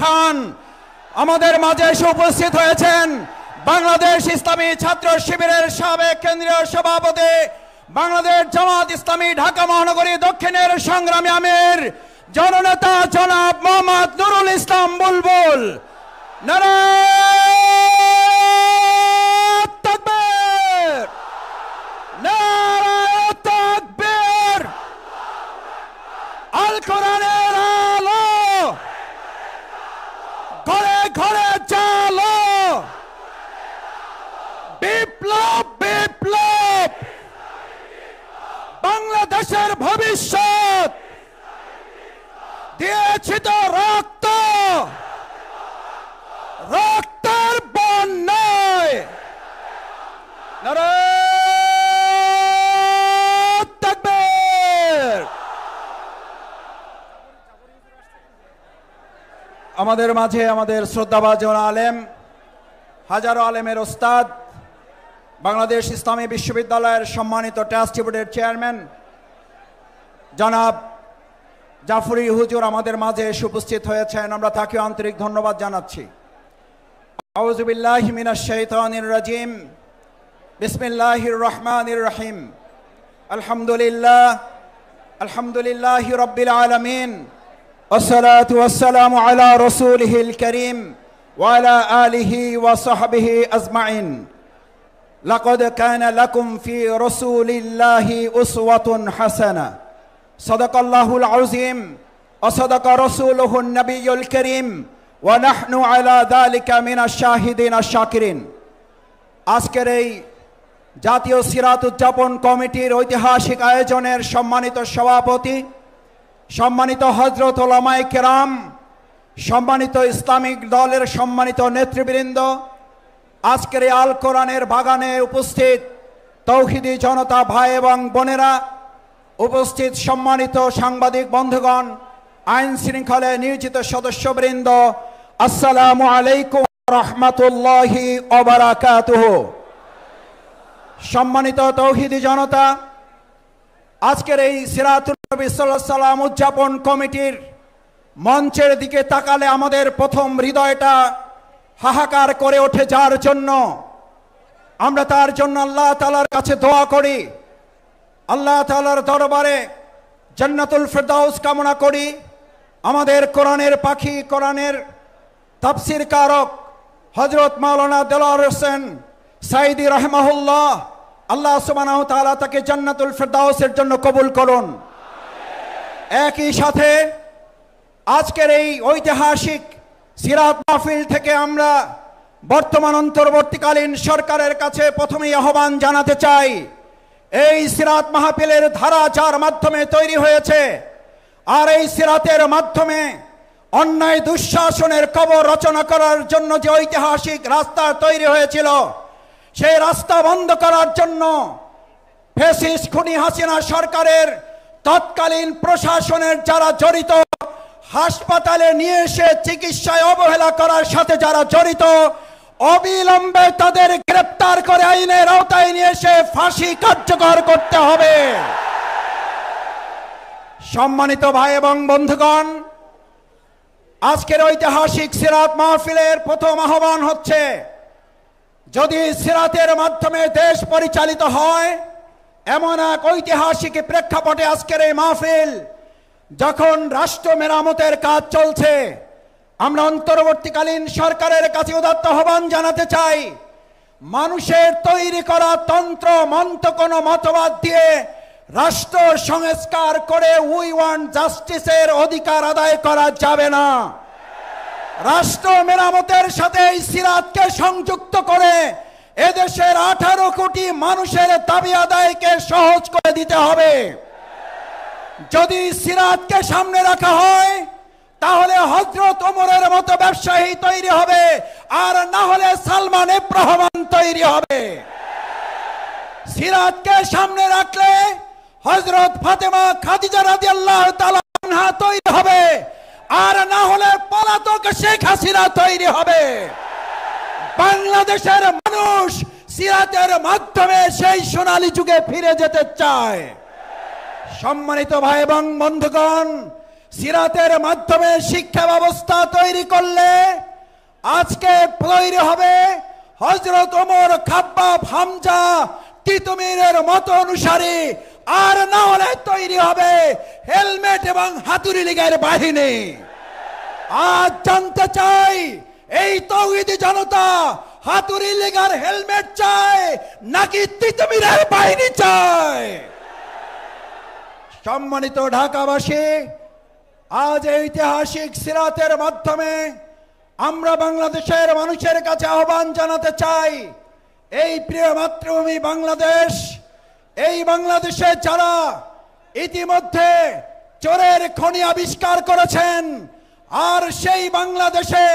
খান আমাদের মাঝে এসে উপস্থিত হয়েছেন। বাংলাদেশ ইসলামী ছাত্র শিবিরের সাবেক কেন্দ্রীয় সভাপতি, বাংলাদেশ জামাত ইসলামী ঢাকা মহানগরী দক্ষিণের সংগ্রামী আমির জননেতা জনাব মোহাম্মদ নুরুল ইসলাম বুলবুল। নারায়ে তাকবীর, নারায়ে তাকবীর। আল কোরআনের আলো ঘরে ঘরে চালো, বিপ্লব বিপ্লব, বাংলাদেশের ভবিষ্যৎ দিয়েছি তো রক্ত, রক্তের বন্যায়। নারায়ে তাকবীর। আমাদের মাঝে আমাদের শ্রদ্ধাভাজন আলেম, হাজারো আলেমের ওস্তাদ, বাংলাদেশ ইসলামী বিশ্ববিদ্যালয়ের সম্মানিত ট্রাস্টি বোর্ডের চেয়ারম্যান জনাব জাফরি হুজুর আমাদের মাঝে এসে উপস্থিত হয়েছেন। আমরা তাকে আন্তরিক ধন্যবাদ জানাচ্ছি। আউযু বিল্লাহি মিনাশ শাইতানির রাজিম, বিসমিল্লাহির রহমানির রহিম। আলহামদুলিল্লাহি রাব্বিল আলামিন, والصلاة والسلام على رسوله الكريم وعلى آله وصحبه أجمعين. لقد كان لكم في رسول الله أسوة حسنة. صدق الله العظيم وصدق رسوله النبي الكريم ونحن على ذلك من الشاهدين الشاكرين. আজকের এই জাতীয় সিরাত উদযাপন কমিটির ঐতিহাসিক আয়োজনের সম্মানিত সভাপতি, সম্মানিত হযরত উলামায়ে কেরাম, সম্মানিত ইসলামিক দলের সম্মানিত নেতৃবৃন্দ, আজকের এই আল কোরআনের বাগানে উপস্থিত তৌহিদি জনতা ভাই এবং বোনেরা, উপস্থিত সম্মানিত সাংবাদিক বন্ধুগণ, আইন শৃঙ্খলায় নিয়োজিত সদস্যবৃন্দ, আসসালামু আলাইকুম ওয়া রাহমাতুল্লাহি ওয়া বারাকাতুহু। সম্মানিত তৌহিদি জনতা, আজকের এই সিরাতুন নবী সাল্লাল্লাহু আলাইহি ওয়াসাল্লাম উদযাপন কমিটির মঞ্চের দিকে তাকালে আমাদের প্রথম হৃদয়টা হাহাকার করে ওঠে, যার জন্য আমরা তার জন্য আল্লাহ তাআলার কাছে দোয়া করি, আল্লাহ তাআলার দরবারে জান্নাতুল ফেরদাউস কামনা করি। আমাদের কোরআনের পাখি, কোরআনের তাফসীর কারক হযরত মাওলানা দেলোয়ার হোসেন সাঈদী রাহিমাহুল্লাহ, আল্লাহ সুবহানাহু ওয়া তাআলা তাকে জান্নাতুল ফেরদাউসের জন্য কবুল করুন। একই সাথে আজকের এই ঐতিহাসিক সিরাত মাহফিল থেকে আমরা বর্তমান অন্তর্বর্তীকালীন সরকারের কাছে প্রথমেই আহ্বান জানাতে চাই, এই সিরাত মাহফিলের ধারা যার মাধ্যমে তৈরি হয়েছে, আর এই সিরাতের মাধ্যমে অন্যায় দুঃশাসনের কবর রচনা করার জন্য যে ঐতিহাসিক রাস্তা তৈরি হয়েছিল, সেই রাস্তা বন্ধ করার জন্য ফ্যাসিস্ট খুনি হাসিনা সরকারের তৎকালীন প্রশাসনের যারা জড়িত, হাসপাতালে নিয়ে এসে চিকিৎসায় অবহেলা করার সাথে যারা জড়িত, অবিলম্বে তাদের গ্রেফতার করে আইনের আওতায় নিয়ে এসে ফাঁসি কার্যকর করতে হবে। সম্মানিত ভাই এবং বন্ধুগণ, আজকের ঐতিহাসিক সিরাত মাহফিলের প্রথম আহ্বান হচ্ছে, যদি সিরাতের মাধ্যমে দেশ পরিচালিত হয়, এমন এক ঐতিহাসিক প্রেক্ষাপটে আজকের এই মাহফিল, যখন রাষ্ট্র মেরামতের কাজ চলছে, আমরা অন্তর্বর্তীকালীন সরকারের কাছে উদাত্ত আহ্বান জানাতে চাই, মানুষের তৈরি করা তন্ত্র মন্ত্র কোনো মতবাদ দিয়ে রাষ্ট্র সংস্কার করে উই ওয়ান্ট জাস্টিসের অধিকার আদায় করা যাবে না। রাষ্ট্র মেরামতের সাথে এই সিরাতকে সংযুক্ত করে এদেশের 18 কোটি মানুষের দাবি আদায়কে সহজ করে দিতে হবে। যদি সিরাতকে সামনে রাখা হয়, তাহলে হযরত ওমরের মতো ব্যবসায়ী তৈরি হবে, আর না হলে সালমান ইব্রাহিম তৈরি হবে। সিরাতকে সামনে রাখলে হযরত ফাতেমা খাদিজা রাদিয়াল্লাহু তাআলা আনহা তৈরি হবে, আর না হলে পলাতক শেখ হাসিনা তৈরি হবে। বাংলাদেশের মানুষ সিরাতের মাধ্যমে সেই সোনালী যুগে ফিরে যেতে চায়। সম্মানিত ভাই এবং বন্ধুগণ, সিরাতের মাধ্যমে শিক্ষা ব্যবস্থা তৈরি করলে আজকে তৈরি হবে হযরত ওমর, খাব্বাব, হামজা, তিতুমীরের মত অনুসারী, আর না হলে তৈরি হবে হেলমেট এবং হাতুড়ি লীগের বাহিনী। আজ জানতে চাই, এই তাওহীদি জনতা হাতুড়ি লীগের হেলমেট চায় নাকি তিতুমীরের বাহিনী চায়? সম্মানিত ঢাকাবাসী, আজ ঐতিহাসিক সিরাতের মাধ্যমে আমরা বাংলাদেশের মানুষের কাছে আহ্বান জানাতে চাই, এই প্রিয় মাতৃভূমি বাংলাদেশ, এই বাংলাদেশে যারা ইতিমধ্যে চোরের খনি আবিষ্কার করেছেন, আর সেই বাংলাদেশে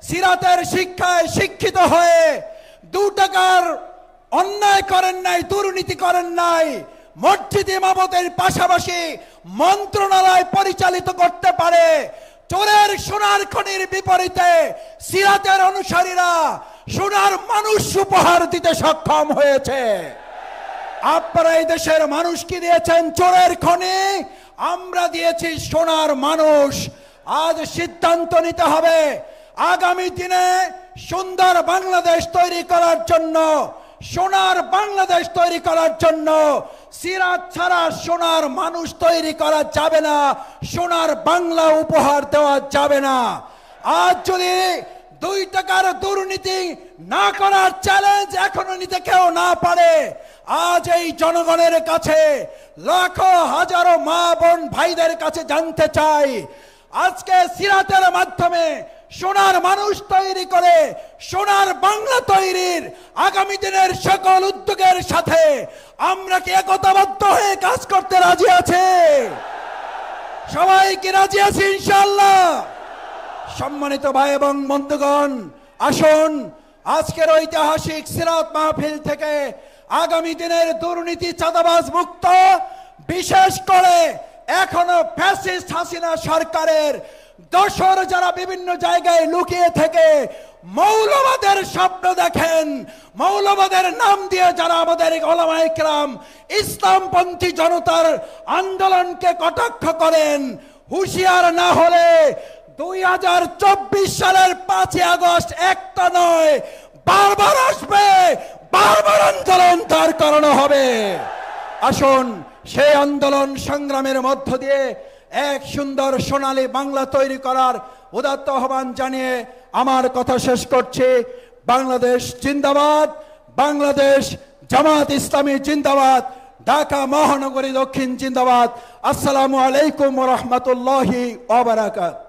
সিরাতের শিক্ষায় শিক্ষিত হয়ে 2 টাকার অন্যায় করেন নাই, দুর্নীতি করেন নাই, মসজিদ ইমামতের পাশাপাশি মন্ত্রণালয় পরিচালিত করতে পারে, চোরের সোনার খনির বিপরীতে সিরাতের অনুসারীরা সোনার মানুষ উপহার দিতে সক্ষম হয়েছে। আপনারা এই দেশের মানুষ কি দিয়েছেন? চোরের খনি। আমরা দিয়েছি সোনার মানুষ। আজ সিদ্ধান্ত নিতে হবে, আগামী দিনে সুন্দর বাংলাদেশ তৈরি করার জন্য, সোনার বাংলাদেশ তৈরি করার জন্য সিরাত ছাড়া সোনার মানুষ তৈরি করা যাবে না, সোনার বাংলা উপহার দেওয়া যাবে না। আজ যদি 2 টাকার দুর্নীতি না করার চ্যালেঞ্জ এখনো নিতে কেউ না পারে, আজ এই জনগণের কাছে, লাখো হাজারো মা বোন ভাইদের কাছে জানতে চাই, আজকে সিরাতের মাধ্যমে সোনার মানুষ তৈরি করে সোনার বাংলা তৈরির আগামী দিনের সকল উদ্যোগের সাথে আমরা কি একতাবদ্ধ হয়ে কাজ করতে রাজি আছে? সবাই কি রাজি আছে ইনশাআল্লাহ? সম্মানিত ভাই এবং বন্ধুগণ, আসুন আজকের ঐতিহাসিক সিরাত মাহফিল থেকে আগামী দিনের দুর্নীতি, চাঁদাবাজ মুক্ত, বিশেষ করে এখনো ফ্যাসিস্ট হাসিনা সরকারের দোসর যারা বিভিন্ন জায়গায় লুকিয়ে থেকে মৌলবাদের স্বপ্ন দেখেন, মৌলবাদের নাম দিয়ে যারা আমাদের ওলামায়ে কেরাম ইসলামপন্থী জনতার আন্দোলনকে কটাক্ষ করেন, হুঁশিয়ার না হলে 2024 সালের 5 আগস্ট একটা নয়, বারবার আসবে, বারবার আন্দোলন তার কারণে হবে। আসুন সেই আন্দোলন সংগ্রামের মধ্য দিয়ে এক সুন্দর সোনালী বাংলা তৈরি করার উদাত্ত আহ্বান জানিয়ে আমার কথা শেষ করছি। বাংলাদেশ জিন্দাবাদ, বাংলাদেশ জামাত ইসলামী জিন্দাবাদ, ঢাকা মহানগরী দক্ষিণ জিন্দাবাদ। আসসালামু আলাইকুম ওয়া রাহমাতুল্লাহি ওয়া বারাকাতুহু।